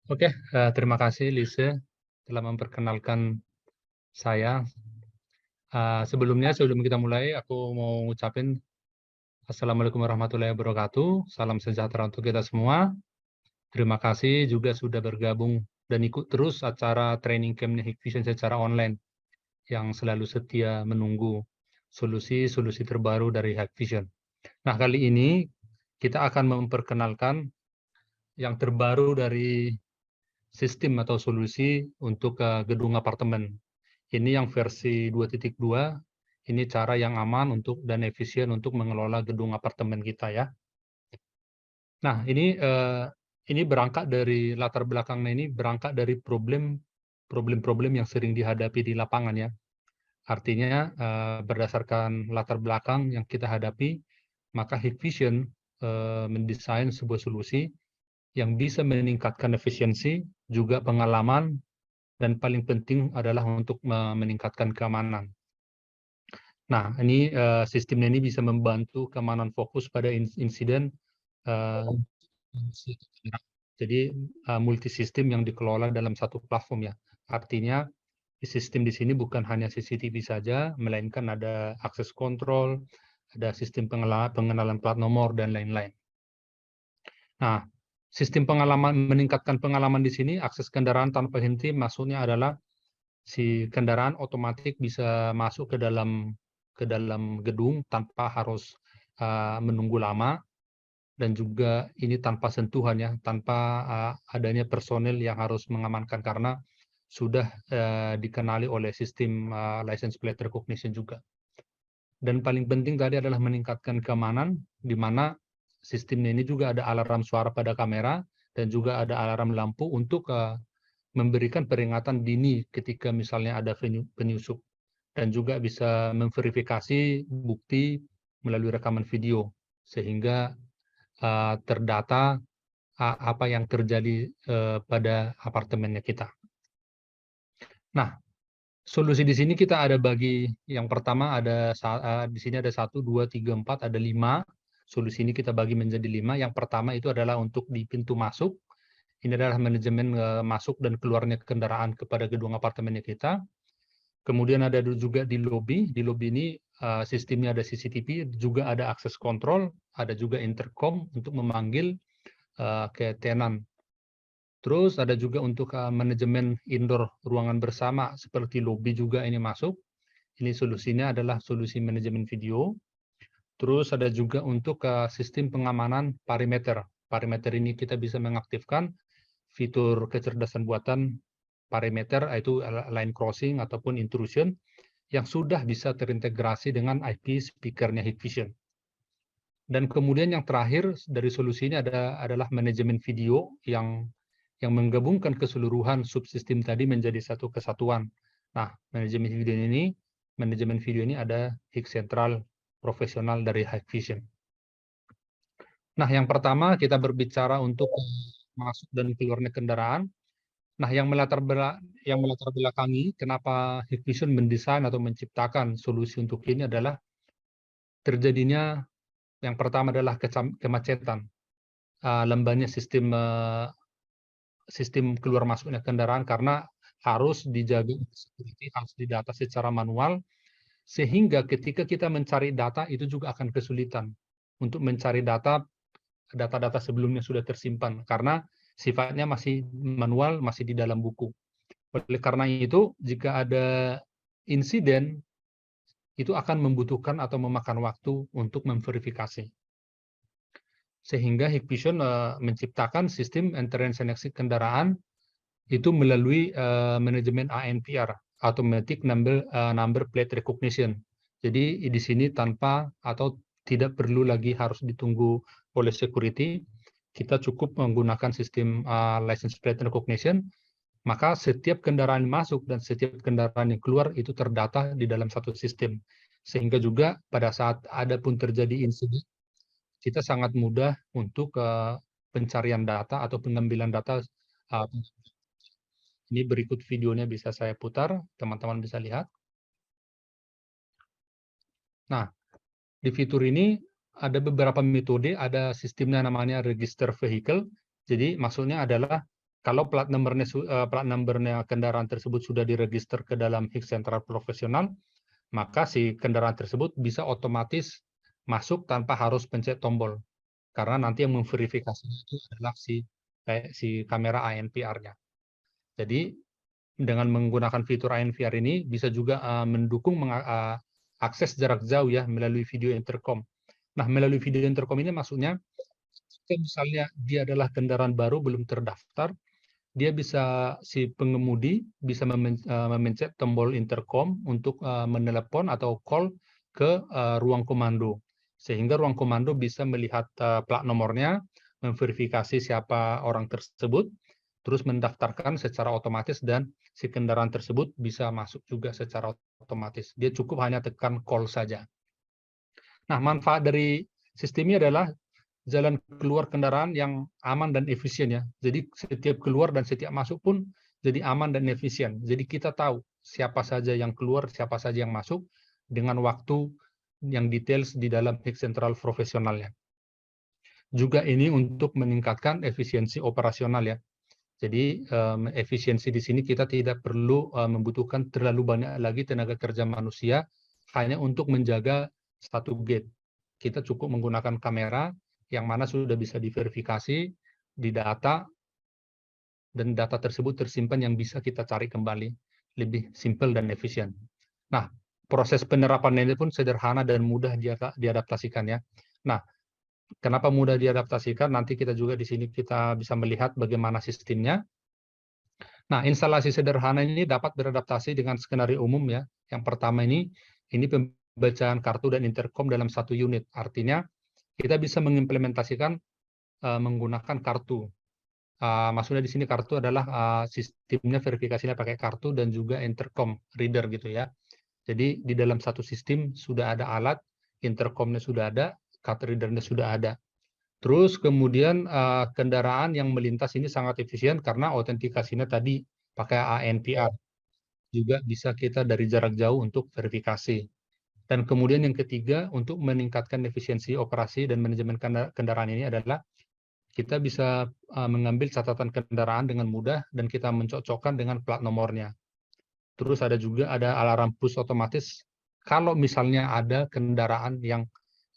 Oke, terima kasih Lise telah memperkenalkan saya. Sebelumnya, sebelum kita mulai, aku mau ngucapin Assalamualaikum warahmatullahi wabarakatuh. Salam sejahtera untuk kita semua. Terima kasih juga sudah bergabung dan ikut terus acara training campnya Hikvision secara online yang selalu setia menunggu solusi-solusi terbaru dari Hikvision. Nah, kali ini kita akan memperkenalkan yang terbaru dari sistem atau solusi untuk gedung apartemen. Ini yang versi 2.2, ini cara yang aman untuk dan efisien untuk mengelola gedung apartemen kita ya. Nah, ini berangkat dari latar belakangnya, ini berangkat dari problem-problem yang sering dihadapi di lapangan ya. Artinya berdasarkan latar belakang yang kita hadapi, maka Hikvision mendesain sebuah solusi yang bisa meningkatkan efisiensi, juga pengalaman, dan paling penting adalah untuk meningkatkan keamanan. Nah, ini sistemnya ini bisa membantu keamanan fokus pada insiden. Jadi multi sistem yang dikelola dalam satu platform ya. Artinya sistem di sini bukan hanya CCTV saja, melainkan ada akses kontrol, ada sistem pengenalan plat nomor dan lain-lain. Nah, sistem meningkatkan pengalaman di sini, akses kendaraan tanpa henti, maksudnya adalah si kendaraan otomatis bisa masuk ke dalam gedung tanpa harus menunggu lama, dan juga ini tanpa sentuhan ya, tanpa adanya personel yang harus mengamankan karena sudah dikenali oleh sistem license plate recognition juga. Dan paling penting tadi adalah meningkatkan keamanan, di mana sistemnya ini juga ada alarm suara pada kamera dan juga ada alarm lampu untuk memberikan peringatan dini ketika misalnya ada penyusup, dan juga bisa memverifikasi bukti melalui rekaman video sehingga terdata apa yang terjadi pada apartemennya kita. Nah, solusi di sini kita ada bagi, yang pertama ada di sini ada 1, 2, 3, 4, ada 5. Solusi ini kita bagi menjadi 5. Yang pertama itu adalah untuk di pintu masuk. Ini adalah manajemen masuk dan keluarnya kendaraan kepada gedung apartemennya kita. Kemudian ada juga di lobi. Di lobi ini sistemnya ada CCTV, juga ada akses kontrol, ada juga intercom untuk memanggil ke tenan. Terus ada juga untuk manajemen indoor ruangan bersama seperti lobi juga ini masuk. Ini solusinya adalah solusi manajemen video. Terus ada juga untuk sistem pengamanan perimeter. Perimeter ini kita bisa mengaktifkan fitur kecerdasan buatan perimeter, yaitu line crossing ataupun intrusion, yang sudah bisa terintegrasi dengan IP speakernya Hikvision. Dan kemudian yang terakhir dari solusi ini adalah manajemen video yang menggabungkan keseluruhan subsistem tadi menjadi satu kesatuan. Nah, manajemen video ini ada Hik Central profesional dari Hikvision. Nah, yang pertama kita berbicara untuk masuk dan keluarnya kendaraan. Nah, yang melatar belakangi kenapa Hikvision mendesain atau menciptakan solusi untuk ini adalah terjadinya, yang pertama adalah kemacetan, lambannya sistem keluar masuknya kendaraan karena harus dijaga security, harus didata secara manual, sehingga ketika kita mencari data itu juga akan kesulitan untuk mencari data-data sebelumnya sudah tersimpan karena sifatnya masih manual, masih di dalam buku. Oleh karena itu, jika ada insiden, itu akan membutuhkan atau memakan waktu untuk memverifikasi. Sehingga Hikvision menciptakan sistem entrance and exit kendaraan itu melalui manajemen ANPR, Automatic Number Plate Recognition. Jadi di sini tanpa atau tidak perlu lagi harus ditunggu oleh security, kita cukup menggunakan sistem license plate recognition, maka setiap kendaraan masuk dan setiap kendaraan yang keluar itu terdata di dalam satu sistem. Sehingga juga pada saat ada pun terjadi insiden, kita sangat mudah untuk pencarian data atau pengambilan data. Ini berikut videonya bisa saya putar, teman-teman bisa lihat. Nah, di fitur ini ada beberapa metode, ada sistemnya namanya register vehicle. Jadi maksudnya adalah Kalau plat nomornya kendaraan tersebut sudah diregister ke dalam HIK Sentral Profesional, maka si kendaraan tersebut bisa otomatis masuk tanpa harus pencet tombol. Karena nanti yang memverifikasi itu adalah si kamera ANPR-nya. Jadi dengan menggunakan fitur ANPR ini bisa juga mendukung akses jarak jauh ya melalui video intercom. Nah, melalui video intercom ini maksudnya misalnya dia adalah kendaraan baru belum terdaftar, dia si pengemudi bisa memencet tombol intercom untuk menelepon atau call ke ruang komando. Sehingga ruang komando bisa melihat plat nomornya, memverifikasi siapa orang tersebut, terus mendaftarkan secara otomatis dan si kendaraan tersebut bisa masuk juga secara otomatis. Dia cukup hanya tekan call saja. Nah, manfaat dari sistem ini adalah jalan keluar kendaraan yang aman dan efisien ya. Jadi setiap keluar dan setiap masuk pun jadi aman dan efisien. Jadi kita tahu siapa saja yang keluar, siapa saja yang masuk dengan waktu yang details di dalam HIK Sentral Profesionalnya. Juga ini untuk meningkatkan efisiensi operasional ya. Jadi efisiensi di sini kita tidak perlu membutuhkan terlalu banyak lagi tenaga kerja manusia hanya untuk menjaga satu gate. Kita cukup menggunakan kamera yang mana sudah bisa diverifikasi, didata, dan data tersebut tersimpan yang bisa kita cari kembali. Lebih simpel dan efisien. Nah, proses penerapan ini pun sederhana dan mudah diadaptasikan ya. Nah, kenapa mudah diadaptasikan? Nanti kita juga di sini kita bisa melihat bagaimana sistemnya. Nah, instalasi sederhana ini dapat beradaptasi dengan skenario umum ya. Yang pertama ini pembacaan kartu dan intercom dalam satu unit. Artinya kita bisa mengimplementasikan menggunakan kartu. Maksudnya di sini kartu adalah sistemnya verifikasinya pakai kartu dan juga intercom reader gitu ya. Jadi di dalam satu sistem sudah ada alat, intercomnya sudah ada, card readernya sudah ada. Terus kemudian kendaraan yang melintas ini sangat efisien karena autentikasinya tadi pakai ANPR. Juga bisa kita dari jarak jauh untuk verifikasi. Dan kemudian yang ketiga, untuk meningkatkan efisiensi operasi dan manajemen kendaraan ini adalah kita bisa mengambil catatan kendaraan dengan mudah dan kita mencocokkan dengan plat nomornya. Terus ada alarm push otomatis kalau misalnya ada kendaraan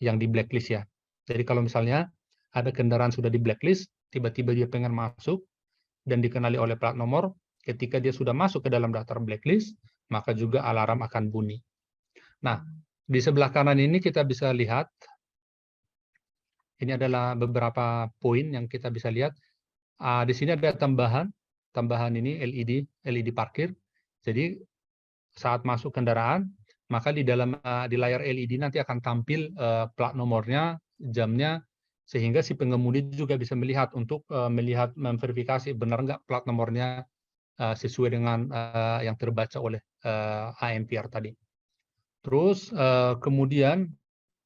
yang di blacklist ya. Jadi kalau misalnya ada kendaraan sudah di blacklist, tiba-tiba dia pengen masuk dan dikenali oleh plat nomor, ketika dia sudah masuk ke dalam daftar blacklist, maka juga alarm akan bunyi. Nah, di sebelah kanan ini kita bisa lihat, ini adalah beberapa poin yang kita bisa lihat. Di sini ada tambahan ini LED parkir. Jadi saat masuk kendaraan, maka di layar LED nanti akan tampil plat nomornya, jamnya, sehingga si pengemudi juga bisa melihat untuk memverifikasi benar nggak plat nomornya sesuai dengan yang terbaca oleh ANPR tadi. Terus kemudian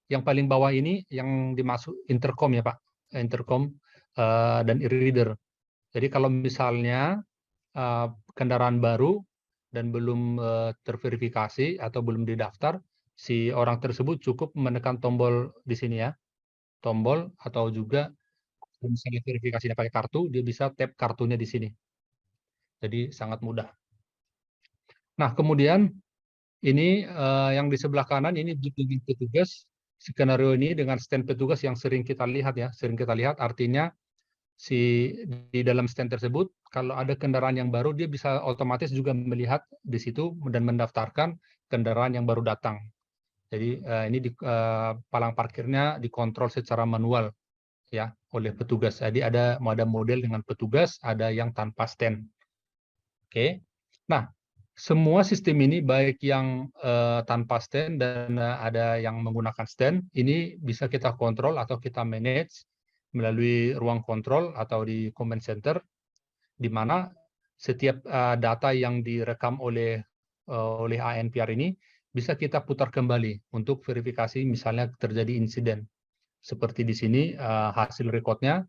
yang paling bawah ini yang dimasuk intercom ya Pak, intercom dan e-reader. Jadi kalau misalnya kendaraan baru dan belum terverifikasi atau belum didaftar, si orang tersebut cukup menekan tombol di sini ya, tombol atau juga misalnya verifikasinya pakai kartu, dia bisa tap kartunya di sini. Jadi sangat mudah. Nah kemudian ini yang di sebelah kanan ini bimbingan petugas. Skenario ini dengan stand petugas yang sering kita lihat ya, artinya di dalam stand tersebut kalau ada kendaraan yang baru dia bisa otomatis juga melihat di situ dan mendaftarkan kendaraan yang baru datang. Jadi ini palang parkirnya dikontrol secara manual ya oleh petugas. Jadi ada model dengan petugas, ada yang tanpa stand. Oke. Nah, semua sistem ini baik yang tanpa stand dan ada yang menggunakan stand, ini bisa kita kontrol atau kita manage melalui ruang kontrol atau di command center, di mana setiap data yang direkam oleh ANPR ini bisa kita putar kembali untuk verifikasi misalnya terjadi insiden. Seperti di sini hasil rekodnya,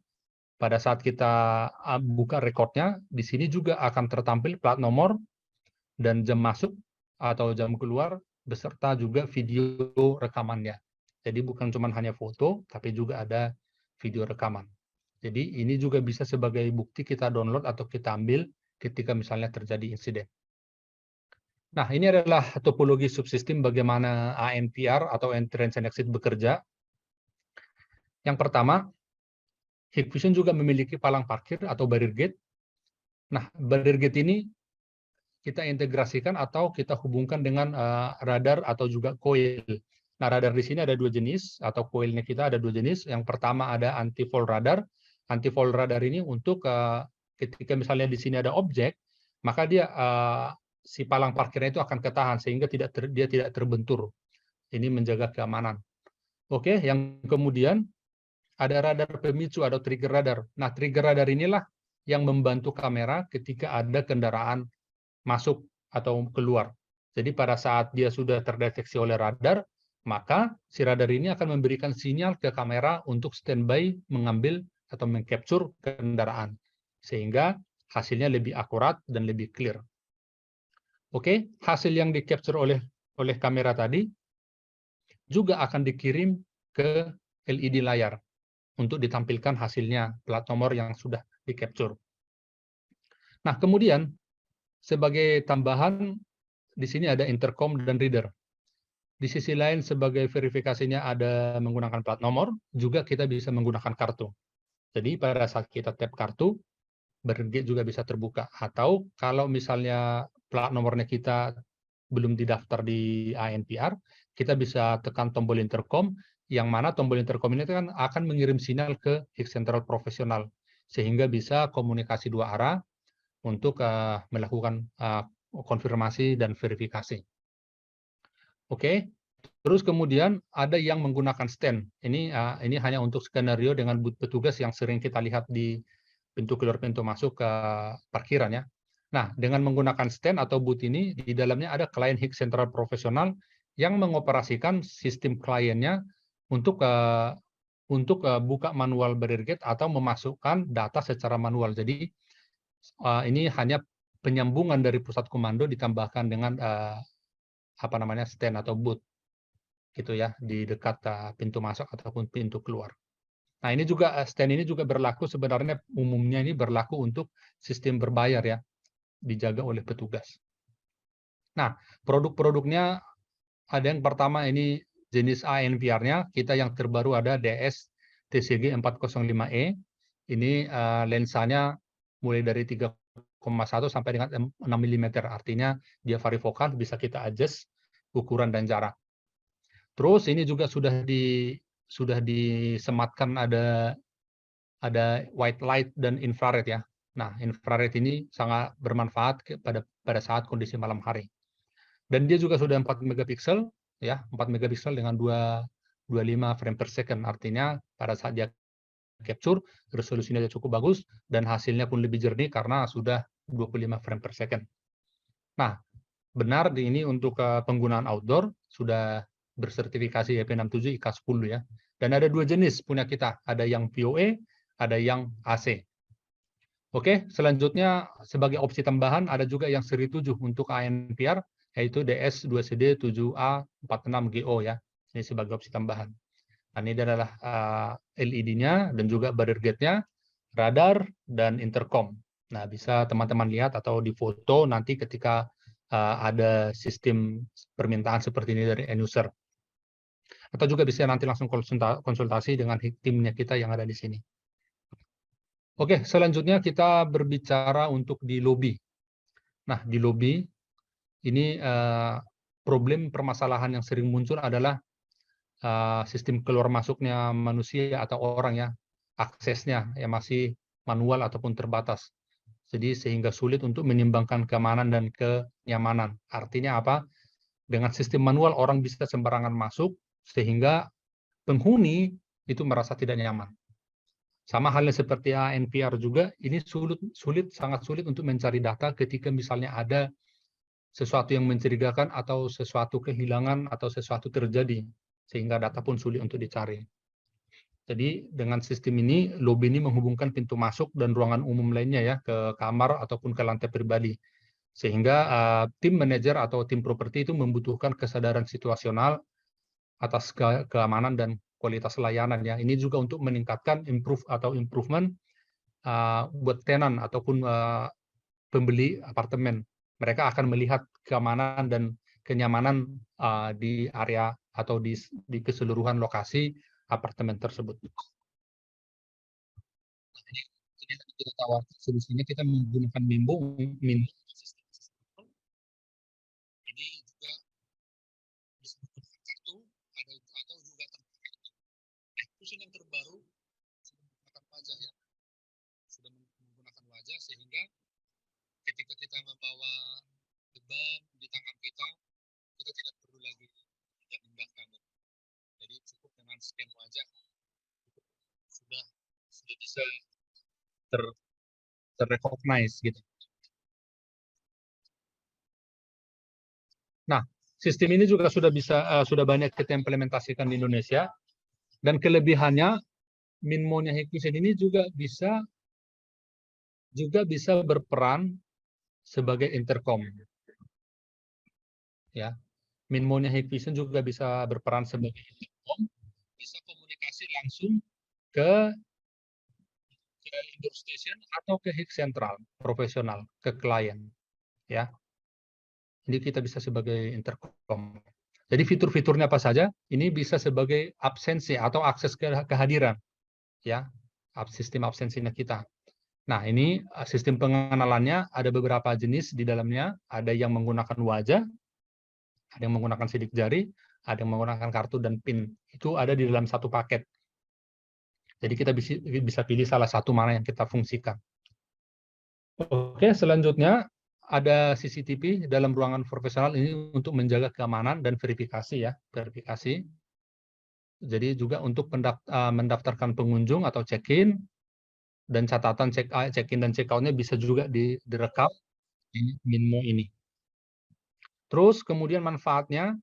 pada saat kita buka rekodnya, di sini juga akan tertampil plat nomor dan jam masuk atau jam keluar beserta juga video rekamannya. Jadi bukan cuma hanya foto, tapi juga ada video rekaman. Jadi ini juga bisa sebagai bukti kita download atau kita ambil ketika misalnya terjadi insiden. Nah, ini adalah topologi subsistem bagaimana ANPR atau Entrance and Exit bekerja. Yang pertama, Hikvision juga memiliki palang parkir atau barrier gate. Nah, barrier gate ini kita integrasikan atau kita hubungkan dengan radar atau juga coil. Nah, radar di sini ada dua jenis, atau coilnya kita ada dua jenis. Yang pertama ada anti-fall radar. Anti-fall radar ini untuk ketika misalnya di sini ada objek, maka dia si palang parkirnya itu akan ketahan sehingga dia tidak terbentur. Ini menjaga keamanan. Oke, yang kemudian ada radar pemicu atau trigger radar. Nah, trigger radar inilah yang membantu kamera ketika ada kendaraan masuk atau keluar. Jadi pada saat dia sudah terdeteksi oleh radar, maka si radar ini akan memberikan sinyal ke kamera untuk standby mengambil atau mengcapture kendaraan. Sehingga hasilnya lebih akurat dan lebih clear. Oke, hasil yang di-capture oleh kamera tadi juga akan dikirim ke LED layar untuk ditampilkan hasilnya, plat nomor yang sudah di-capture. Nah, kemudian sebagai tambahan, di sini ada intercom dan reader. Di sisi lain, sebagai verifikasinya ada menggunakan plat nomor, juga kita bisa menggunakan kartu. Jadi pada saat kita tap kartu, barrier gate juga bisa terbuka. Atau kalau misalnya plat nomornya kita belum didaftar di ANPR, kita bisa tekan tombol intercom, yang mana tombol intercom ini kan akan mengirim sinyal ke Hik Central Profesional, sehingga bisa komunikasi dua arah untuk melakukan konfirmasi dan verifikasi. Oke, terus kemudian ada yang menggunakan stand. Ini hanya untuk skenario dengan petugas yang sering kita lihat di pintu keluar pintu masuk ke parkiran ya. Nah, dengan menggunakan stand atau booth ini, di dalamnya ada klien Hik Central Profesional yang mengoperasikan sistem kliennya untuk buka manual barrier gate atau memasukkan data secara manual. Jadi ini hanya penyambungan dari pusat komando ditambahkan dengan stand atau booth gitu ya di dekat pintu masuk ataupun pintu keluar. Nah, ini juga stand ini juga berlaku sebenarnya umumnya ini berlaku untuk sistem berbayar ya, dijaga oleh petugas. Nah, produk-produknya ada yang pertama ini jenis ANPR-nya, kita yang terbaru ada DS TCG 405E. Ini lensanya mulai dari 3,1 sampai dengan 6 mm, artinya dia varifokal, bisa kita adjust ukuran dan jarak. Terus ini juga sudah disematkan ada white light dan infrared ya. Nah, infrared ini sangat bermanfaat pada saat kondisi malam hari. Dan dia juga sudah 4 megapiksel ya, 4 megapiksel dengan 25 frame per second. Artinya pada saat dia capture resolusinya cukup bagus dan hasilnya pun lebih jernih karena sudah 25 frame per second. Nah, benar ini untuk penggunaan outdoor sudah bersertifikasi IP67 IK10 ya. Dan ada dua jenis punya kita, ada yang PoE, ada yang AC. Oke, selanjutnya sebagai opsi tambahan ada juga yang seri 7 untuk ANPR, yaitu DS2CD 7A46GO ya. Ini sebagai opsi tambahan. Nah, ini adalah LED-nya dan juga barrier gate-nya, radar, dan intercom. Nah, bisa teman-teman lihat atau di foto nanti ketika ada sistem permintaan seperti ini dari end user. Atau juga bisa nanti langsung konsultasi dengan timnya kita yang ada di sini. Oke, selanjutnya kita berbicara untuk di lobby. Nah, di lobby ini problem permasalahan yang sering muncul adalah sistem keluar masuknya manusia atau orang ya, aksesnya yang masih manual ataupun terbatas. Jadi sehingga sulit untuk menimbangkan keamanan dan kenyamanan. Artinya apa? Dengan sistem manual orang bisa sembarangan masuk sehingga penghuni itu merasa tidak nyaman. Sama halnya seperti ANPR juga, ini sangat sulit untuk mencari data ketika misalnya ada sesuatu yang mencurigakan atau sesuatu kehilangan atau sesuatu terjadi, sehingga data pun sulit untuk dicari. Jadi dengan sistem ini, lobby ini menghubungkan pintu masuk dan ruangan umum lainnya ya ke kamar ataupun ke lantai pribadi. Sehingga tim manajer atau tim properti itu membutuhkan kesadaran situasional atas keamanan dan kualitas layanan ya. Ini juga untuk meningkatkan improvement buat tenan ataupun pembeli apartemen. Mereka akan melihat keamanan dan kenyamanan di area atau di keseluruhan lokasi apartemen tersebut. Ini kita tawarkan solusinya, kita menggunakan Minmo. Ini juga bisa menggunakan kartu atau juga khusus yang terbaru sudah menggunakan wajah ya, sudah menggunakan wajah sehingga ketika kita membawa beban di tangan kita tidak perlu lagi memindahkan. Jadi cukup dengan scan wajah sudah bisa terrecognize gitu. Nah, sistem ini juga sudah banyak kita implementasikan di Indonesia, dan kelebihannya Minmo-nya Hikvision ini juga bisa berperan sebagai intercom. Ya, Minmo-nya Hikvision juga bisa berperan sebagai intercom, bisa komunikasi langsung ke indoor station atau ke Hik Sentral profesional, ke klien. Ya, jadi kita bisa sebagai intercom. Jadi fitur-fiturnya apa saja? Ini bisa sebagai absensi atau akses kehadiran, ya, sistem absensinya kita. Nah, ini sistem pengenalannya ada beberapa jenis di dalamnya. Ada yang menggunakan wajah, ada yang menggunakan sidik jari, ada yang menggunakan kartu dan PIN. Itu ada di dalam satu paket. Jadi kita bisa pilih salah satu mana yang kita fungsikan. Oke, selanjutnya ada CCTV dalam ruangan profesional ini untuk menjaga keamanan dan verifikasi ya, verifikasi. Jadi juga untuk mendaftarkan pengunjung atau check-in, dan catatan check-in dan check-out-nya bisa juga direkam di Minmo ini. Terus kemudian manfaatnya,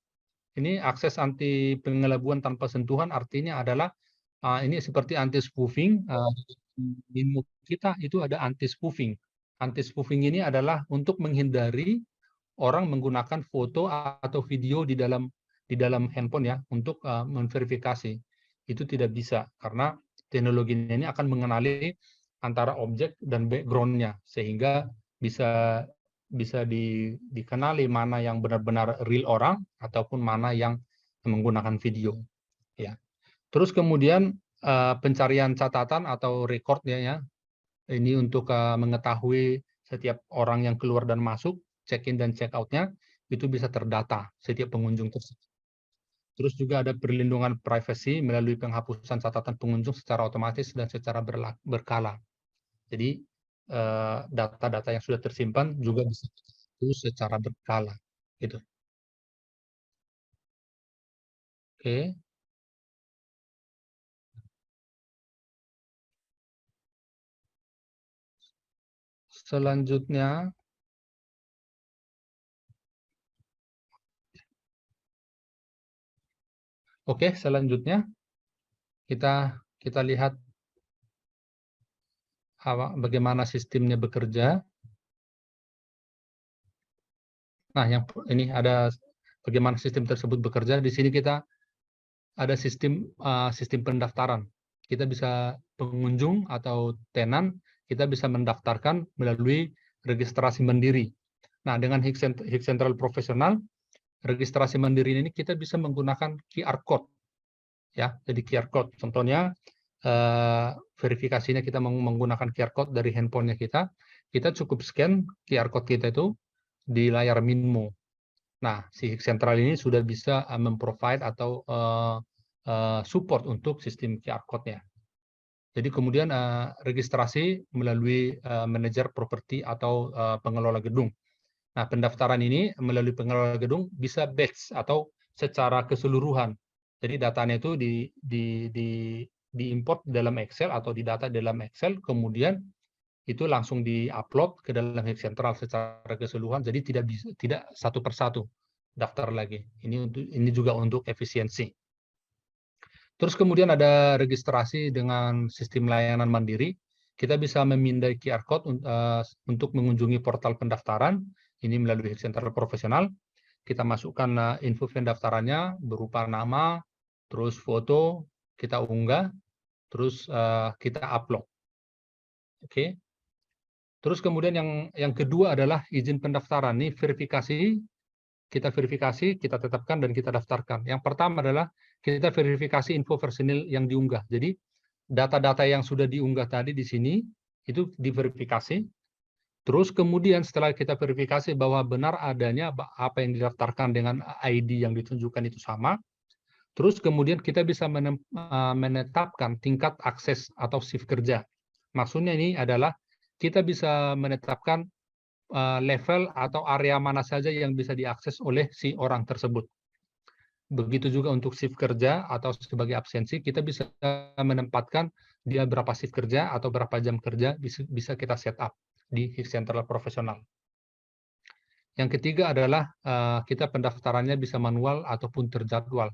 ini akses anti pengelabuan tanpa sentuhan, artinya adalah ini seperti anti spoofing. Minmo kita itu ada anti spoofing. Anti spoofing ini adalah untuk menghindari orang menggunakan foto atau video di dalam handphone ya untuk memverifikasi. Itu tidak bisa karena teknologi ini akan mengenali antara objek dan background-nya sehingga bisa dikenali mana yang benar-benar real orang ataupun mana yang menggunakan video ya. Terus kemudian pencarian catatan atau record ya. Ini untuk mengetahui setiap orang yang keluar dan masuk, check-in dan check-out-nya itu bisa terdata setiap pengunjung tersebut. Terus juga ada perlindungan privasi melalui penghapusan catatan pengunjung secara otomatis dan secara berkala. Jadi data-data yang sudah tersimpan juga bisa dihapus secara berkala. Gitu. Oke. Selanjutnya, selanjutnya kita lihat bagaimana sistemnya bekerja. Nah, ini ada bagaimana sistem tersebut bekerja. Di sini kita ada sistem pendaftaran. Kita bisa pengunjung atau tenan, kita bisa mendaftarkan melalui registrasi mandiri. Nah, dengan Hik Sentral Profesional, registrasi mandiri ini kita bisa menggunakan QR code. Ya, jadi QR code. Contohnya verifikasinya kita menggunakan QR code dari handphonenya kita cukup scan QR code kita itu di layar Minmo. Nah, si Hik Sentral ini sudah bisa memprovide atau support untuk sistem QR code-nya. Jadi kemudian registrasi melalui manajer properti atau pengelola gedung. Nah, pendaftaran ini melalui pengelola gedung bisa batch atau secara keseluruhan. Jadi datanya itu diimport dalam Excel atau didata dalam Excel, kemudian itu langsung di-upload ke dalam Hik Sentral secara keseluruhan. Jadi tidak satu persatu daftar lagi. Ini juga untuk efisiensi. Terus kemudian ada registrasi dengan sistem layanan mandiri. Kita bisa memindai QR code untuk mengunjungi portal pendaftaran. Ini melalui Hik Sentral Profesional. Kita masukkan info pendaftarannya berupa nama, terus foto, kita unggah, terus kita upload. Oke. Terus kemudian yang kedua adalah izin pendaftaran. Ini verifikasi, kita tetapkan dan kita daftarkan. Yang pertama adalah kita verifikasi info personil yang diunggah. Jadi data-data yang sudah diunggah tadi di sini itu diverifikasi. Terus kemudian setelah kita verifikasi bahwa benar adanya apa yang didaftarkan dengan ID yang ditunjukkan itu sama, terus kemudian kita bisa menetapkan tingkat akses atau shift kerja. Maksudnya ini adalah kita bisa menetapkan level atau area mana saja yang bisa diakses oleh si orang tersebut. Begitu juga untuk shift kerja atau sebagai absensi, kita bisa menempatkan dia berapa shift kerja atau berapa jam kerja bisa kita set up di Hik Central Profesional. Yang ketiga adalah kita pendaftarannya bisa manual ataupun terjadwal.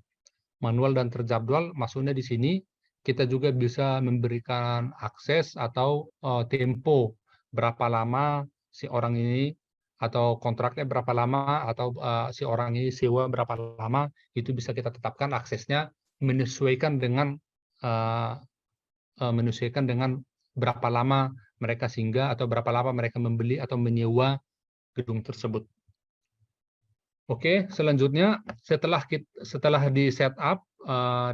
Manual dan terjadwal maksudnya di sini kita juga bisa memberikan akses atau tempo berapa lama si orang ini atau kontraknya berapa lama atau si orang ini sewa berapa lama, itu bisa kita tetapkan aksesnya menyesuaikan dengan berapa lama mereka singgah atau berapa lama mereka membeli atau menyewa gedung tersebut. Oke, selanjutnya setelah di setup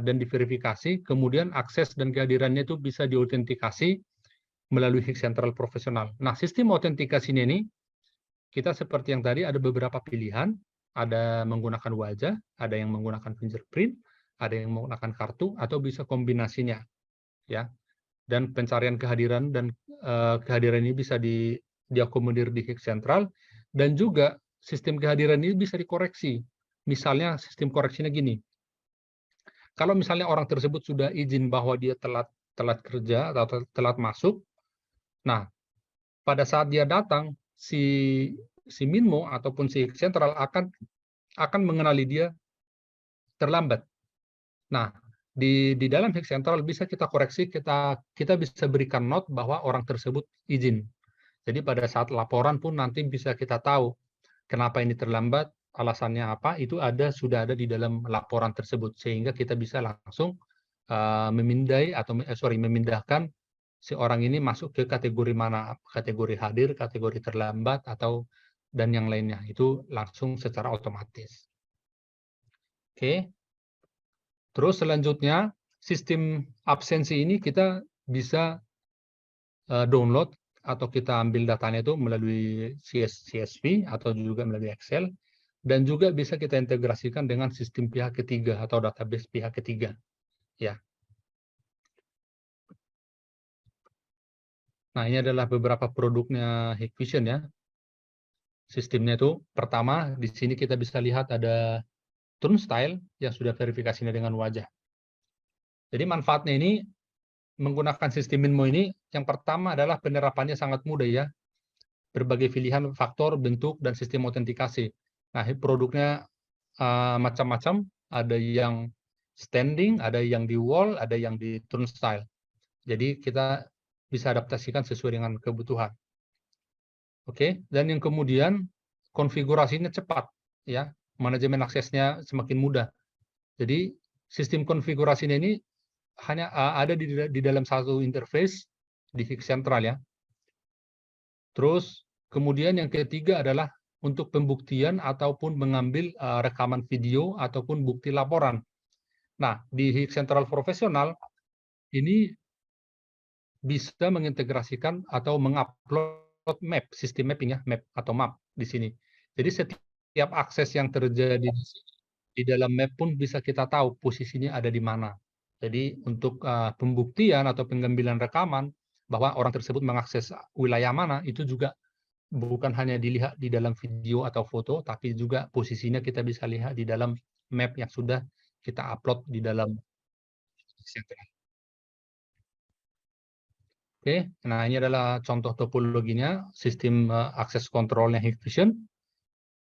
dan diverifikasi, kemudian akses dan kehadirannya itu bisa diautentikasi melalui Hik Central Profesional. Nah, sistem autentikasi ini kita seperti yang tadi ada beberapa pilihan, ada menggunakan wajah, ada yang menggunakan fingerprint, ada yang menggunakan kartu atau bisa kombinasinya, ya. Dan pencarian kehadiran dan kehadiran ini bisa diakomodir di Hik Central, dan juga sistem kehadiran ini bisa dikoreksi. Misalnya sistem koreksinya gini, kalau misalnya orang tersebut sudah izin bahwa dia telat kerja atau telat masuk, nah pada saat dia datang si Minmo ataupun si Hik Central akan mengenali dia terlambat. Nah, di dalam Hik Central bisa kita koreksi, kita bisa berikan note bahwa orang tersebut izin. Jadi pada saat laporan pun nanti bisa kita tahu kenapa ini terlambat, alasannya apa, itu sudah ada di dalam laporan tersebut, sehingga kita bisa langsung memindahkan si orang ini masuk ke kategori mana, kategori hadir, kategori terlambat, dan yang lainnya, itu langsung secara otomatis. Oke. Terus selanjutnya, sistem absensi ini kita bisa download atau kita ambil datanya itu melalui CSV atau juga melalui Excel, dan juga bisa kita integrasikan dengan sistem pihak ketiga atau database pihak ketiga. Ya. Nah, ini adalah beberapa produknya Hikvision ya. Sistemnya itu pertama di sini kita bisa lihat ada turnstile yang sudah verifikasinya dengan wajah. Jadi manfaatnya ini menggunakan sistem Minmo ini, yang pertama adalah penerapannya sangat mudah ya. Berbagai pilihan faktor, bentuk, dan sistem autentikasi. Nah, produknya macam-macam, ada yang standing, ada yang di wall, ada yang di turnstile. Jadi kita bisa adaptasikan sesuai dengan kebutuhan. Oke, dan yang kemudian konfigurasinya cepat ya, manajemen aksesnya semakin mudah. Jadi sistem konfigurasinya ini hanya ada di dalam satu interface di Hik Central ya. Terus kemudian yang ketiga adalah untuk pembuktian ataupun mengambil rekaman video ataupun bukti laporan. Nah, di Hik Central Profesional ini bisa mengintegrasikan atau mengupload map, sistem mapping ya, map atau map di sini. Jadi setiap akses yang terjadi di dalam map pun bisa kita tahu posisinya ada di mana. Jadi untuk pembuktian atau pengambilan rekaman bahwa orang tersebut mengakses wilayah mana, itu juga bukan hanya dilihat di dalam video atau foto, tapi juga posisinya kita bisa lihat di dalam map yang sudah kita upload di dalam Central. Oke, nah ini adalah contoh topologinya sistem akses kontrolnya Hikvision.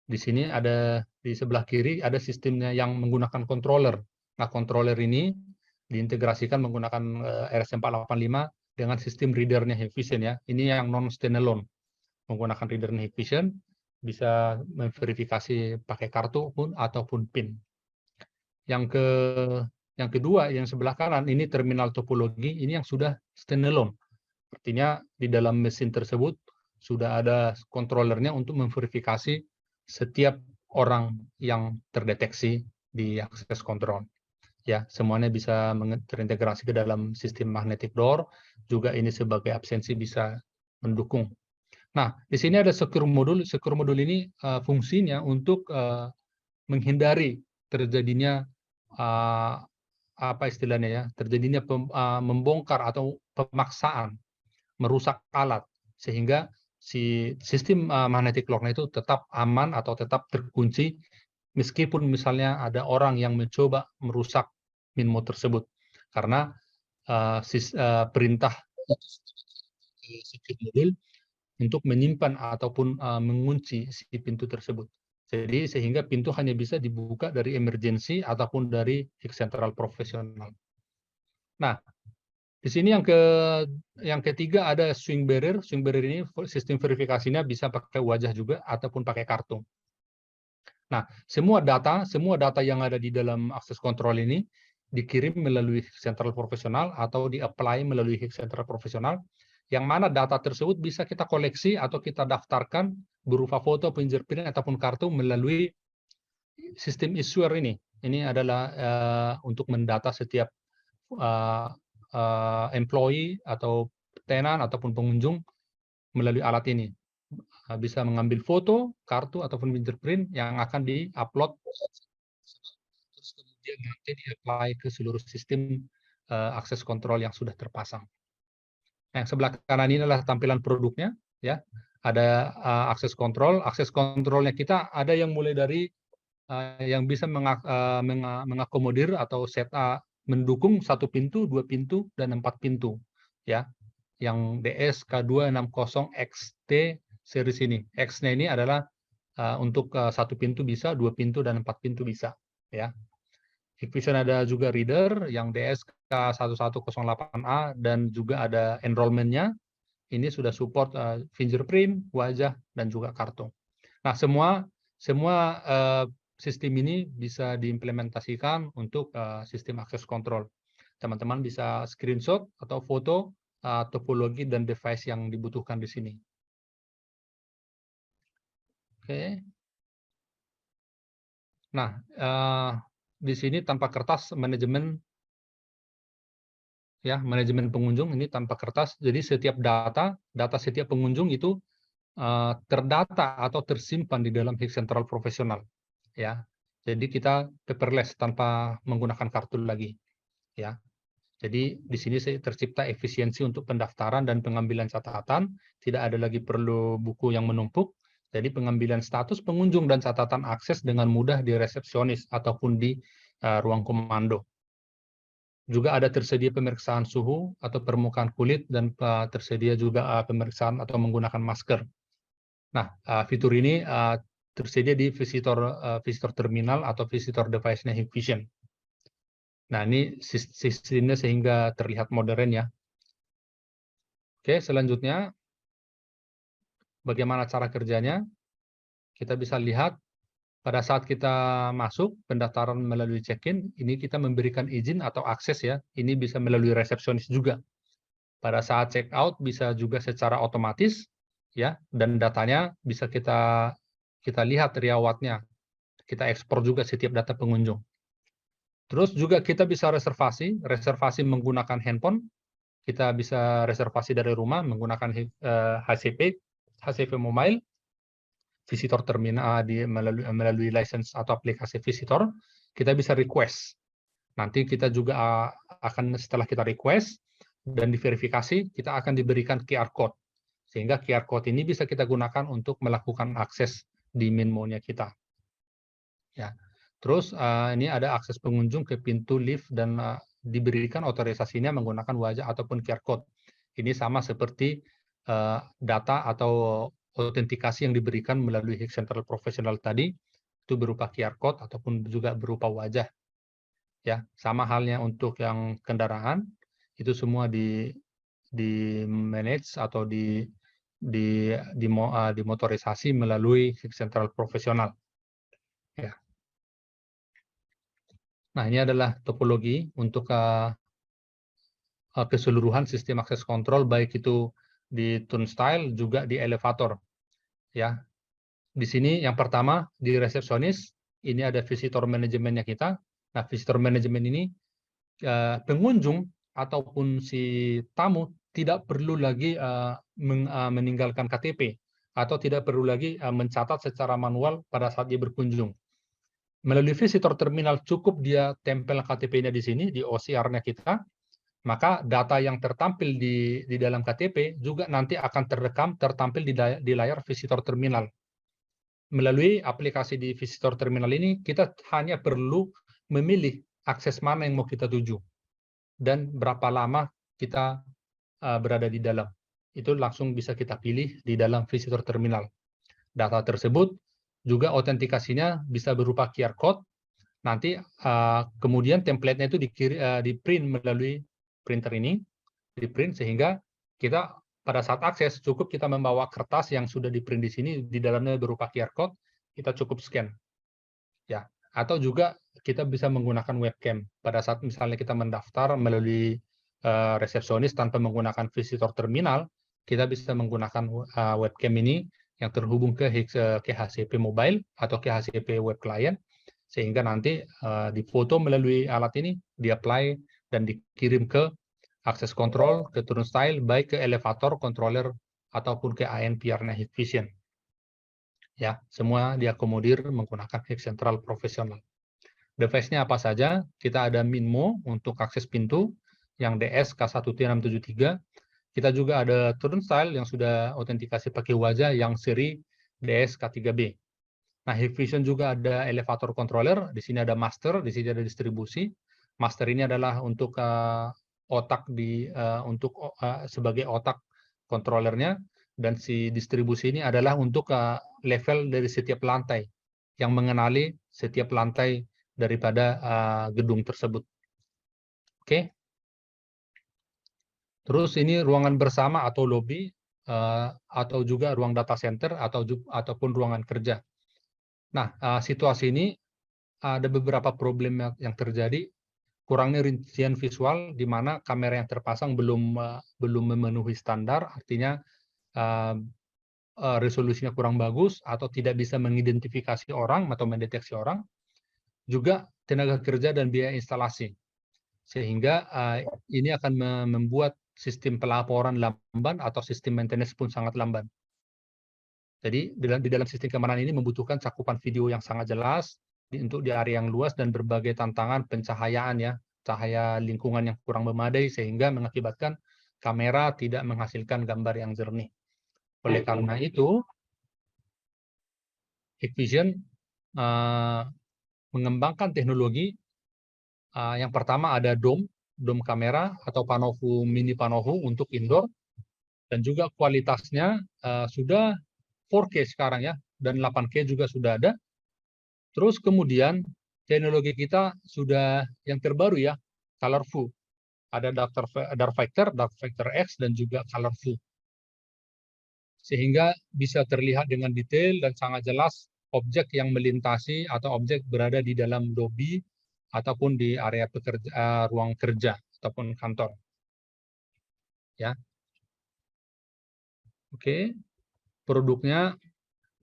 Di sini ada di sebelah kiri ada sistemnya yang menggunakan controller. Nah, controller ini diintegrasikan menggunakan RS485 dengan sistem readernya Hikvision ya. Ini yang non standalone. Menggunakan readernya Hikvision bisa memverifikasi pakai kartu pun ataupun PIN. Yang Yang kedua, yang sebelah kanan, ini terminal topologi, ini yang sudah standalone. Artinya di dalam mesin tersebut sudah ada controllernya untuk memverifikasi setiap orang yang terdeteksi di akses kontrol. Ya, semuanya bisa terintegrasi ke dalam sistem magnetic door, juga ini sebagai absensi bisa mendukung. Nah, di sini ada secure modul. Secure modul ini fungsinya untuk menghindari terjadinya apa istilahnya ya, terjadinya membongkar atau pemaksaan merusak alat, sehingga si sistem magnetic lock-nya itu tetap aman atau tetap terkunci meskipun misalnya ada orang yang mencoba merusak minmo tersebut, karena perintah secure modul untuk menyimpan ataupun mengunci si pintu tersebut. Jadi sehingga pintu hanya bisa dibuka dari emergency ataupun dari hik central profesional. Nah, di sini yang ketiga ada swing barrier. Swing barrier ini sistem verifikasinya bisa pakai wajah juga ataupun pakai kartu. Nah, semua data yang ada di dalam akses kontrol ini dikirim melalui central profesional atau di-apply melalui central profesional, yang mana data tersebut bisa kita koleksi atau kita daftarkan berupa foto, fingerprint, ataupun kartu melalui sistem issuer ini. Ini adalah untuk mendata setiap employee atau tenan ataupun pengunjung melalui alat ini. Bisa mengambil foto, kartu, ataupun fingerprint yang akan di-upload, terus kemudian nanti di-apply ke seluruh sistem akses kontrol yang sudah terpasang. Nah, yang sebelah kanan ini adalah tampilan produknya, ya. Ada akses kontrolnya kita ada yang mulai dari yang bisa mengakomodir atau mendukung 1 pintu, 2 pintu, dan 4 pintu, ya. Yang DS K260XT series ini. X-nya ini adalah untuk 1 pintu bisa, 2 pintu, dan 4 pintu bisa, ya. Hikvision ada juga reader yang DS K1108A dan juga ada enrollment-nya. Ini sudah support fingerprint, wajah, dan juga kartu. Nah, semua sistem ini bisa diimplementasikan untuk sistem akses kontrol. Teman-teman bisa screenshot atau foto topologi dan device yang dibutuhkan di sini. Oke. Nah, di sini tanpa kertas manajemen pengunjung ini tanpa kertas. Jadi setiap data setiap pengunjung itu terdata atau tersimpan di dalam hik central profesional, ya. Jadi kita paperless tanpa menggunakan kartu lagi, ya. Jadi di sini tercipta efisiensi untuk pendaftaran dan pengambilan catatan, tidak ada lagi perlu buku yang menumpuk. Jadi pengambilan status pengunjung dan catatan akses dengan mudah di resepsionis ataupun di ruang komando. Juga ada tersedia pemeriksaan suhu atau permukaan kulit dan tersedia juga pemeriksaan atau menggunakan masker. Nah, fitur ini tersedia di visitor terminal atau visitor device-nya Hikvision. Nah, ini sistemnya sehingga terlihat modern, ya. Oke, selanjutnya bagaimana cara kerjanya? Kita bisa lihat pada saat kita masuk pendaftaran melalui check-in, ini kita memberikan izin atau akses, ya. Ini bisa melalui resepsionis juga. Pada saat check out bisa juga secara otomatis, ya, dan datanya bisa kita lihat riwayatnya. Kita ekspor juga setiap data pengunjung. Terus juga kita bisa reservasi menggunakan handphone. Kita bisa reservasi dari rumah menggunakan HCP mobile, visitor terminal melalui license atau aplikasi visitor. Kita bisa request. Nanti kita juga akan setelah kita request dan diverifikasi, kita akan diberikan QR code. Sehingga QR code ini bisa kita gunakan untuk melakukan akses di minmo-nya kita. Ya. Terus ini ada akses pengunjung ke pintu lift dan diberikan otorisasinya menggunakan wajah ataupun QR code. Ini sama seperti data atau autentikasi yang diberikan melalui hik central profesional tadi, itu berupa QR code ataupun juga berupa wajah. Ya, sama halnya untuk yang kendaraan, itu semua di manage atau dimotorisasi melalui hik central profesional. Ya. Nah, ini adalah topologi untuk keseluruhan sistem akses kontrol, baik itu di turnstile juga di elevator. Ya, di sini yang pertama di resepsionis ini ada visitor manajemennya kita. Nah, visitor manajemen ini pengunjung ataupun si tamu tidak perlu lagi meninggalkan KTP atau tidak perlu lagi mencatat secara manual pada saat dia berkunjung. Melalui visitor terminal cukup dia tempel KTP-nya di sini, di OCR-nya kita, maka data yang tertampil di dalam KTP juga nanti akan terekam, tertampil di layar visitor terminal. Melalui aplikasi di visitor terminal ini, kita hanya perlu memilih akses mana yang mau kita tuju dan berapa lama kita berada di dalam. Itu langsung bisa kita pilih di dalam visitor terminal. Data tersebut juga autentikasinya bisa berupa QR code. Nanti kemudian template-nya itu di-print melalui printer ini, di-print sehingga kita pada saat akses cukup kita membawa kertas yang sudah di-print di sini, di dalamnya berupa QR code, kita cukup scan. Ya, atau juga kita bisa menggunakan webcam pada saat misalnya kita mendaftar melalui resepsionis tanpa menggunakan visitor terminal, kita bisa menggunakan webcam ini yang terhubung ke HCP mobile atau ke HCP web client, sehingga nanti difoto melalui alat ini, di-apply dan dikirim ke akses kontrol, ke turnstile, baik ke elevator, controller, ataupun ke ANPR-nya Hikvision. Ya, semua diakomodir menggunakan Hik Central profesional. Device-nya apa saja? Kita ada Minmo untuk akses pintu, yang DS K1T673. Kita juga ada turnstile yang sudah autentikasi pakai wajah, yang seri DS K3B. Nah, Hikvision juga ada elevator controller, di sini ada master, di sini ada distribusi. Master ini adalah untuk sebagai otak kontrolernya, dan si distribusi ini adalah untuk level dari setiap lantai, yang mengenali setiap lantai daripada gedung tersebut. Oke. Terus ini ruangan bersama atau lobby, atau juga ruang data center ataupun ruangan kerja. Nah, situasi ini ada beberapa problem yang terjadi, kurangnya rincian visual di mana kamera yang terpasang belum memenuhi standar, artinya resolusinya kurang bagus atau tidak bisa mengidentifikasi orang atau mendeteksi orang, juga tenaga kerja dan biaya instalasi. Sehingga ini akan membuat sistem pelaporan lamban atau sistem maintenance pun sangat lamban. Jadi di dalam sistem keamanan ini membutuhkan cakupan video yang sangat jelas untuk di area yang luas dan berbagai tantangan pencahayaan, ya, cahaya lingkungan yang kurang memadai sehingga mengakibatkan kamera tidak menghasilkan gambar yang jernih. Oleh karena itu, Hikvision mengembangkan teknologi yang pertama ada dome kamera atau panovu mini panovu untuk indoor, dan juga kualitasnya sudah 4K sekarang, ya, dan 8K juga sudah ada. Terus kemudian teknologi kita sudah yang terbaru, ya, colorful. Ada dark factor X, dan juga colorful. Sehingga bisa terlihat dengan detail dan sangat jelas objek yang melintasi atau objek berada di dalam lobby ataupun di area ruang kerja ataupun kantor. Ya. Oke. Produknya,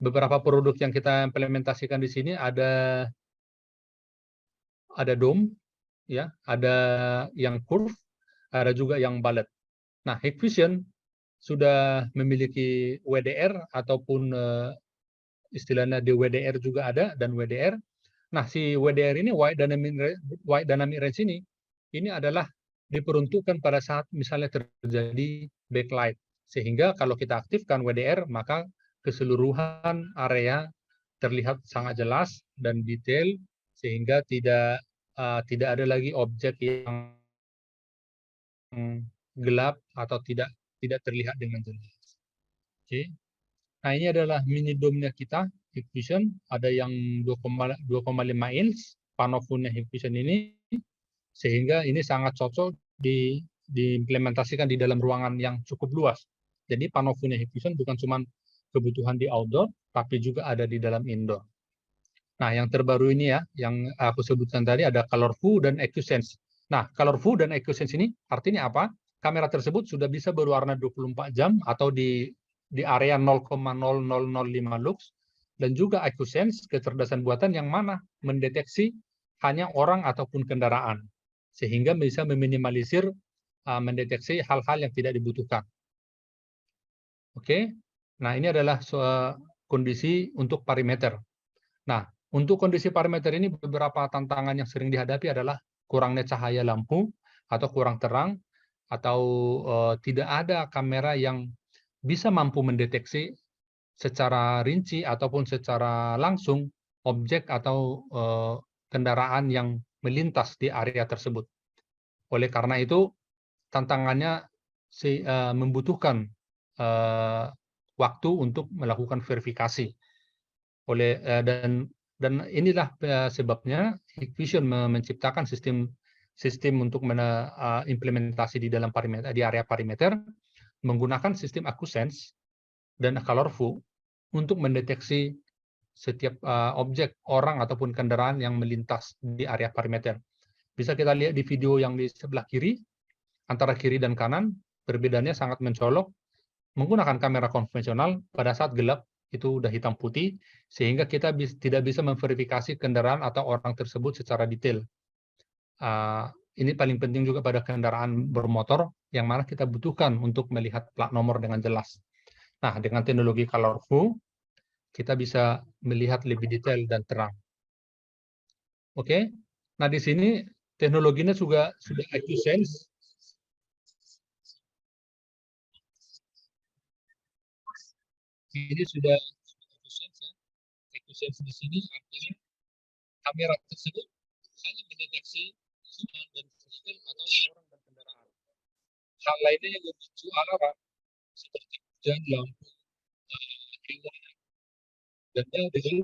beberapa produk yang kita implementasikan di sini ada dome, ya, ada yang curve, ada juga yang bullet. Nah, Hikvision sudah memiliki WDR ataupun istilahnya DWDR juga ada, dan WDR. Nah, si WDR ini, Wide Dynamic Range ini adalah diperuntukkan pada saat misalnya terjadi backlight. Sehingga kalau kita aktifkan WDR, maka keseluruhan area terlihat sangat jelas dan detail, sehingga tidak ada lagi objek yang gelap atau tidak terlihat dengan jelas. Oke. Nah, ini adalah mini dome-nya kita, Hikvision. Ada yang 2,5 inch panovunya Hikvision ini, sehingga ini sangat cocok diimplementasikan di dalam ruangan yang cukup luas. Jadi panovunya Hikvision bukan cuma kebutuhan di outdoor, tapi juga ada di dalam indoor. Nah, yang terbaru ini ya, yang aku sebutkan tadi ada ColorView dan EcuSense. Nah, ColorView dan EcuSense ini artinya apa? Kamera tersebut sudah bisa berwarna 24 jam atau di area 0,0005 lux, dan juga EcuSense, kecerdasan buatan yang mana mendeteksi hanya orang ataupun kendaraan, sehingga bisa meminimalisir mendeteksi hal-hal yang tidak dibutuhkan. Oke, nah ini adalah kondisi untuk parameter. Nah, untuk kondisi parameter ini beberapa tantangan yang sering dihadapi adalah kurangnya cahaya lampu atau kurang terang, atau tidak ada kamera yang bisa mampu mendeteksi secara rinci ataupun secara langsung objek atau kendaraan yang melintas di area tersebut. Oleh karena itu, tantangannya membutuhkan waktu untuk melakukan verifikasi. Dan inilah sebabnya Hikvision menciptakan sistem untuk implementasi di dalam parameter, di area parameter, menggunakan sistem EcuSense dan ColorView untuk mendeteksi setiap objek, orang ataupun kendaraan yang melintas di area parameter. Bisa kita lihat di video yang di sebelah kiri, antara kiri dan kanan, perbedaannya sangat mencolok. Menggunakan kamera konvensional pada saat gelap itu udah hitam putih, sehingga kita tidak bisa memverifikasi kendaraan atau orang tersebut secara detail. Ini paling penting juga pada kendaraan bermotor, yang mana kita butuhkan untuk melihat plat nomor dengan jelas. Nah, dengan teknologi ColorView, kita bisa melihat lebih detail dan terang. Oke, nah di sini teknologinya sudah EcuSense. Ini sudah EcuSense ya. EcuSense di sini artinya kamera tersebut hanya mendeteksi human dan vehicle atau orang dan kendaraan. Hal lainnya yang memicu alarm seperti hujan, lampu, hewan, dan dengan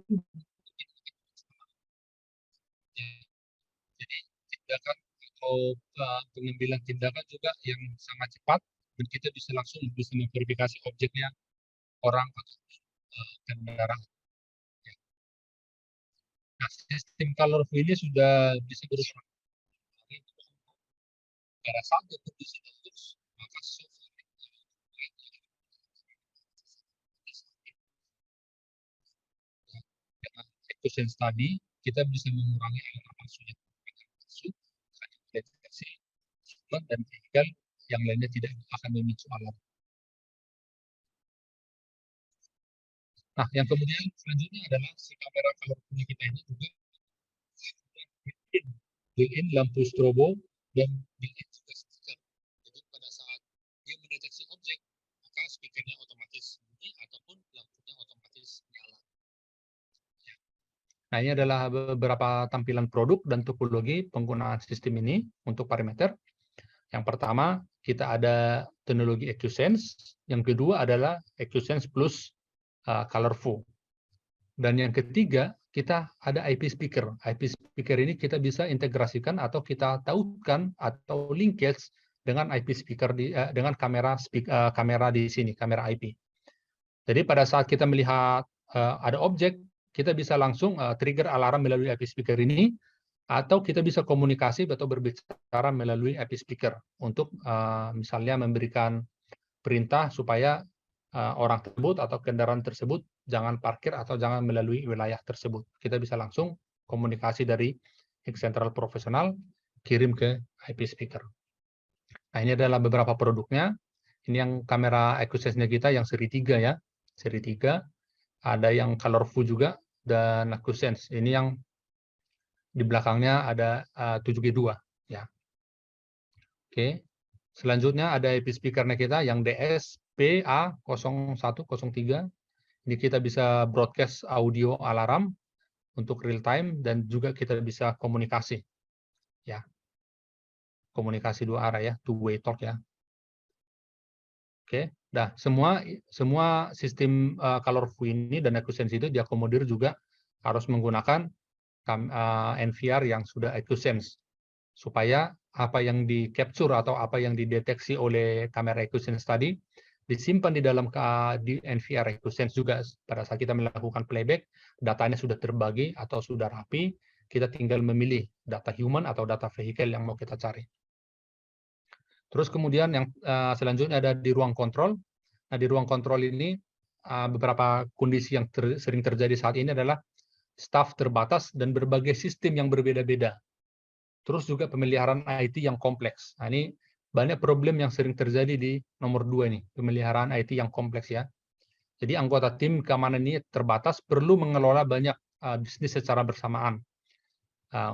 jadi tindakan atau pengambilan tindakan juga yang sangat cepat, dan kita bisa langsung bisa memverifikasi objeknya, orang atau kendaraan. Nah, sistem ColorView ini sudah bisa berusaha pada saat kondisi bagus, maka software dengan EcuSense tadi, kita bisa mengurangi alarm masuknya masuk, hanya deteksi human dan vehicle, yang lainnya tidak akan memicu alarm. Nah, yang kemudian selanjutnya adalah si kamera ColorView kita ini juga built-in lampu strobo dan built-in juga speaker. Jadi pada saat dia mendeteksi objek, maka speakernya otomatis bunyi ataupun lampunya otomatis nyala. Nah, ini adalah beberapa tampilan produk dan topologi penggunaan sistem ini untuk parameter. Yang pertama, kita ada teknologi EcuSense. Yang kedua adalah EcuSense plus ColorView. Dan yang ketiga, kita ada IP speaker. IP speaker ini kita bisa integrasikan atau kita tautkan atau linkage dengan IP speaker dengan kamera di sini, kamera IP. Jadi pada saat kita melihat ada objek, kita bisa langsung trigger alarm melalui IP speaker ini, atau kita bisa komunikasi atau berbicara melalui IP speaker untuk misalnya memberikan perintah supaya orang tersebut atau kendaraan tersebut jangan parkir atau jangan melalui wilayah tersebut. Kita bisa langsung komunikasi dari Central Profesional kirim ke IP speaker. Nah, ini adalah beberapa produknya. Ini yang kamera EcuSense-nya kita yang seri 3 ya. Seri 3. Ada yang ColorView juga dan EcuSense. Ini yang di belakangnya ada 7G2 ya. Oke. Selanjutnya ada IP speaker-nya kita yang DS-PA0103. Ini kita bisa broadcast audio alarm untuk real time, dan juga kita bisa komunikasi. Ya. Komunikasi dua arah ya, two way talk ya. Oke. Nah, semua sistem ColorView ini dan EcuSense itu diakomodir juga harus menggunakan NVR yang sudah EcuSense, supaya apa yang di capture atau apa yang dideteksi oleh kamera EcuSense tadi disimpan di dalam di NVR EquSense juga. Pada saat kita melakukan playback, datanya sudah terbagi atau sudah rapi, kita tinggal memilih data human atau data vehicle yang mau kita cari. Terus kemudian yang selanjutnya ada di ruang kontrol. Nah, di ruang kontrol ini beberapa kondisi yang sering terjadi saat ini adalah staf terbatas dan berbagai sistem yang berbeda-beda. Terus juga pemeliharaan IT yang kompleks. Nah, ini banyak problem yang sering terjadi di nomor 2 ini, pemeliharaan IT yang kompleks ya. Jadi anggota tim keamanan ini terbatas, perlu mengelola banyak bisnis secara bersamaan.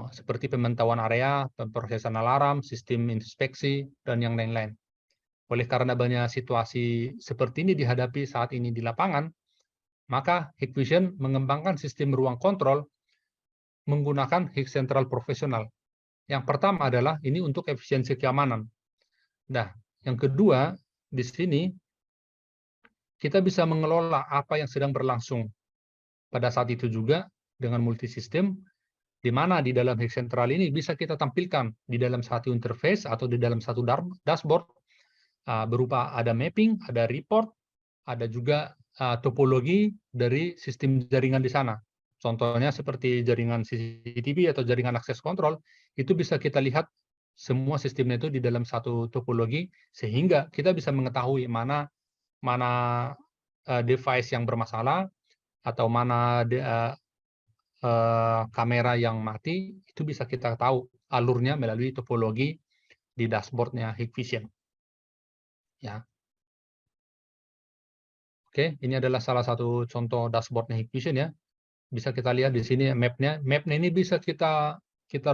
Seperti pemantauan area, pemrosesan alarm, sistem inspeksi, dan yang lain-lain. Oleh karena banyak situasi seperti ini dihadapi saat ini di lapangan, maka Hikvision mengembangkan sistem ruang kontrol menggunakan Hik Central Profesional. Yang pertama adalah ini untuk efisiensi keamanan. Nah, yang kedua, di sini kita bisa mengelola apa yang sedang berlangsung. Pada saat itu juga dengan multisistem, di mana di dalam Hik Central ini bisa kita tampilkan di dalam satu interface atau di dalam satu dashboard, berupa ada mapping, ada report, ada juga topologi dari sistem jaringan di sana. Contohnya seperti jaringan CCTV atau jaringan akses kontrol, itu bisa kita lihat semua sistemnya itu di dalam satu topologi, sehingga kita bisa mengetahui mana device yang bermasalah, atau mana kamera yang mati, itu bisa kita tahu alurnya melalui topologi di dashboardnya Hikvision. Ya. Oke, ini adalah salah satu contoh dashboardnya Hikvision ya. Bisa kita lihat di sini map-nya. Map-nya ini bisa kita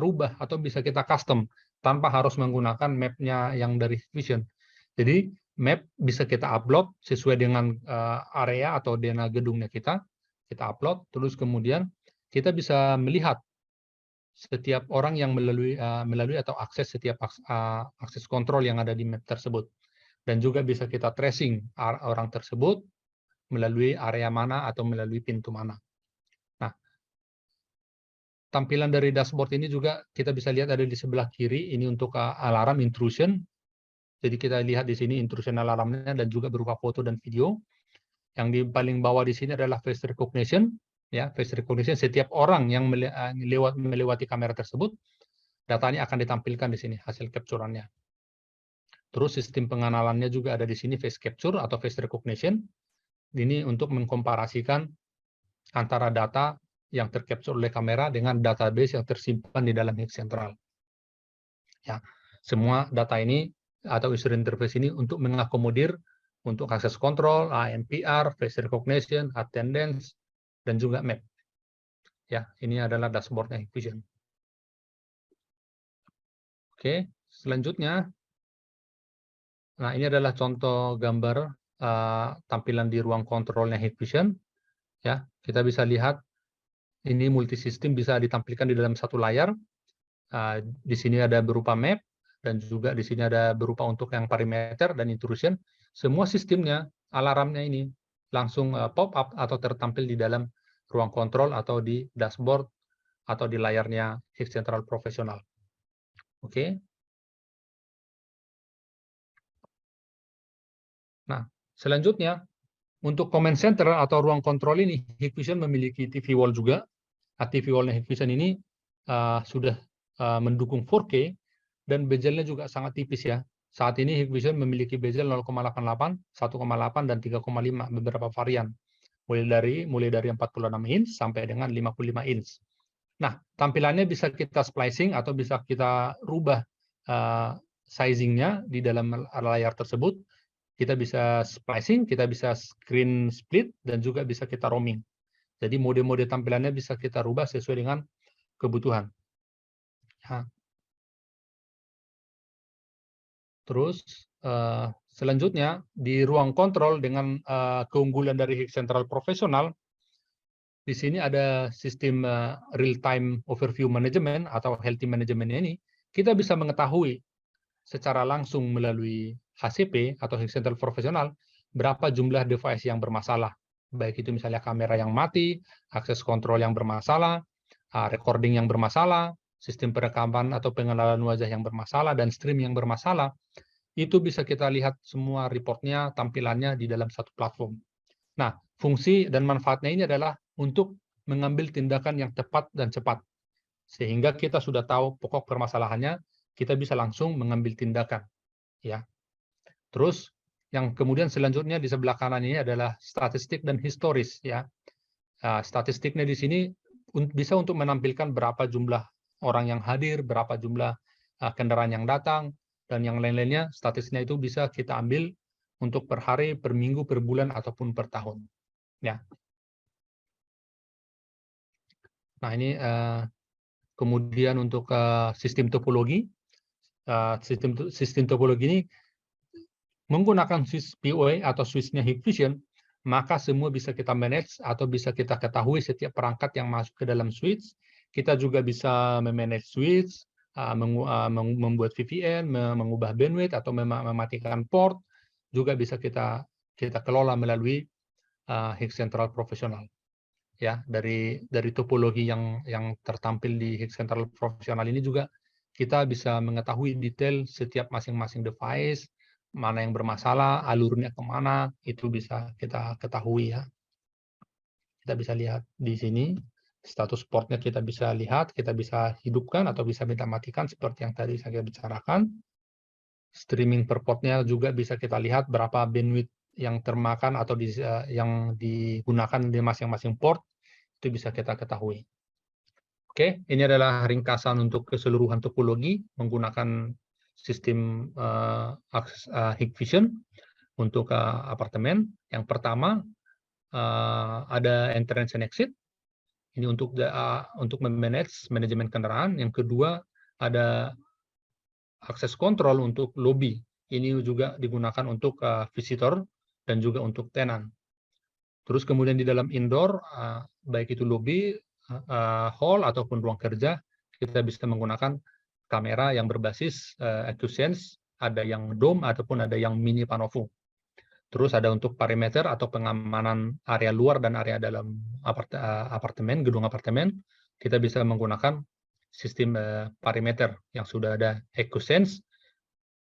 rubah atau bisa kita custom tanpa harus menggunakan map-nya yang dari Hikvision. Jadi map bisa kita upload sesuai dengan area atau dengan gedungnya kita upload, terus kemudian kita bisa melihat setiap orang yang melalui atau akses setiap akses kontrol yang ada di map tersebut. Dan juga bisa kita tracing orang tersebut melalui area mana atau melalui pintu mana. Nah, tampilan dari dashboard ini juga kita bisa lihat ada di sebelah kiri, ini untuk alarm intrusion. Jadi kita lihat di sini intrusion alarmnya dan juga berupa foto dan video. Yang di paling bawah di sini adalah face recognition. Ya, face recognition, setiap orang yang melewati kamera tersebut, datanya akan ditampilkan di sini, hasil capture-annya. Terus sistem pengenalannya juga ada di sini, face capture atau face recognition. Ini untuk mengkomparasikan antara data yang tercapture oleh kamera dengan database yang tersimpan di dalam Hik Central. Ya, semua data ini atau user interface ini untuk mengakomodir untuk akses kontrol, ANPR, face recognition, attendance, dan juga map. Ya, ini adalah dashboardnya Hikvision. Oke, selanjutnya, nah ini adalah contoh gambar tampilan di ruang kontrolnya Hikvision. Ya, kita bisa lihat ini multisistem bisa ditampilkan di dalam satu layar. Di sini ada berupa map dan juga di sini ada berupa untuk yang perimeter dan intrusion. Semua sistemnya, alarmnya ini langsung pop up atau tertampil di dalam ruang kontrol atau di dashboard atau di layarnya Hik Central Profesional. Oke. Nah, selanjutnya untuk command center atau ruang kontrol ini, Hikvision memiliki TV wall juga. TV wall-nya Hikvision ini sudah mendukung 4K dan bezelnya juga sangat tipis ya. Saat ini Hikvision memiliki bezel 0,88, 1,8 dan 3,5 beberapa varian. Mulai dari 46 inch sampai dengan 55 inch. Nah, tampilannya bisa kita splicing atau bisa kita rubah sizingnya di dalam layar tersebut. Kita bisa splicing, kita bisa screen split, dan juga bisa kita roaming. Jadi mode-mode tampilannya bisa kita rubah sesuai dengan kebutuhan. Nah, terus selanjutnya di ruang kontrol dengan keunggulan dari Hik Central Profesional, di sini ada sistem real-time overview management atau healthy management ini. Kita bisa mengetahui secara langsung melalui HCP atau Hik Central Profesional berapa jumlah device yang bermasalah. Baik itu misalnya kamera yang mati, akses kontrol yang bermasalah, recording yang bermasalah, sistem perekaman atau pengenalan wajah yang bermasalah, dan stream yang bermasalah. itu bisa kita lihat semua reportnya, tampilannya di dalam satu platform. Nah, fungsi dan manfaatnya ini adalah untuk mengambil tindakan yang tepat dan cepat. Sehingga kita sudah tahu pokok permasalahannya, kita bisa langsung mengambil tindakan. Ya. Terus, yang kemudian selanjutnya di sebelah kanan ini adalah statistik dan historis. Ya. Statistiknya di sini bisa untuk menampilkan berapa jumlah orang yang hadir, berapa jumlah kendaraan yang datang, dan yang lain-lainnya. Statistiknya itu bisa kita ambil untuk per hari, per minggu, per bulan, ataupun per tahun. Ya. Nah, ini kemudian untuk sistem topologi. Sistem topologi ini menggunakan switch PoE atau switch-nya Hikvision, maka semua bisa kita manage atau bisa kita ketahui setiap perangkat yang masuk ke dalam switch. Kita juga bisa memanage switch, membuat VPN, mengubah bandwidth atau mematikan port, juga bisa kita kelola melalui HIG Central Professional. Ya, dari topologi yang tertampil di HIG Central Professional ini juga kita bisa mengetahui detail setiap masing-masing device, mana yang bermasalah, alurnya kemana, itu bisa kita ketahui ya. Kita bisa lihat di sini, status portnya kita bisa lihat, kita bisa hidupkan atau bisa kita matikan seperti yang tadi saya bicarakan. Streaming per portnya juga bisa kita lihat berapa bandwidth yang termakan atau yang digunakan di masing-masing port, itu bisa kita ketahui. Oke, ini adalah ringkasan untuk keseluruhan topologi menggunakan sistem Hikvision untuk apartemen. Yang pertama ada entrance and exit. Ini untuk memanage manajemen kendaraan. Yang kedua ada akses kontrol untuk lobby. Ini juga digunakan untuk visitor dan juga untuk tenant. Terus kemudian di dalam indoor, baik itu lobby, hall ataupun ruang kerja, kita bisa menggunakan kamera yang berbasis AccuSense, ada yang dome ataupun ada yang mini panovo. Terus ada untuk perimeter atau pengamanan area luar dan area dalam apartemen, gedung apartemen, kita bisa menggunakan sistem perimeter yang sudah ada AccuSense,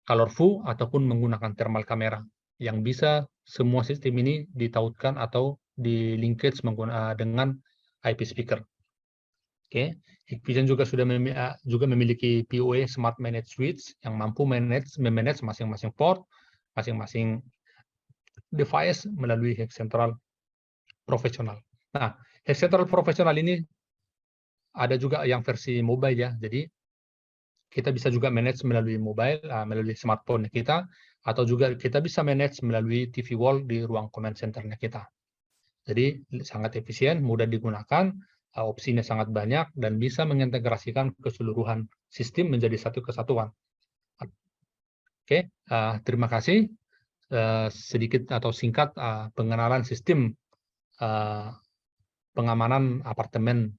colorful ataupun menggunakan thermal kamera yang bisa semua sistem ini ditautkan atau di-linkage dengan IP speaker. Oke, Hikvision juga sudah memiliki PoE Smart Managed Switch yang mampu memanage masing-masing port, masing-masing device melalui HIG Central Professional. Nah, HIG Central Professional ini ada juga yang versi mobile ya, jadi kita bisa juga manage melalui mobile, melalui smartphone kita, atau juga kita bisa manage melalui TV wall di ruang command center-nya kita. Jadi sangat efisien, mudah digunakan, opsinya sangat banyak, dan bisa mengintegrasikan keseluruhan sistem menjadi satu kesatuan. Oke, terima kasih. Sedikit atau singkat pengenalan sistem pengamanan apartemen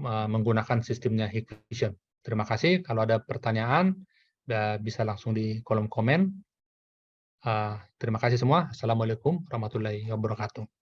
menggunakan sistemnya Hikvision. Terima kasih. Kalau ada pertanyaan, bisa langsung di kolom komen. Terima kasih semua. Assalamualaikum warahmatullahi wabarakatuh.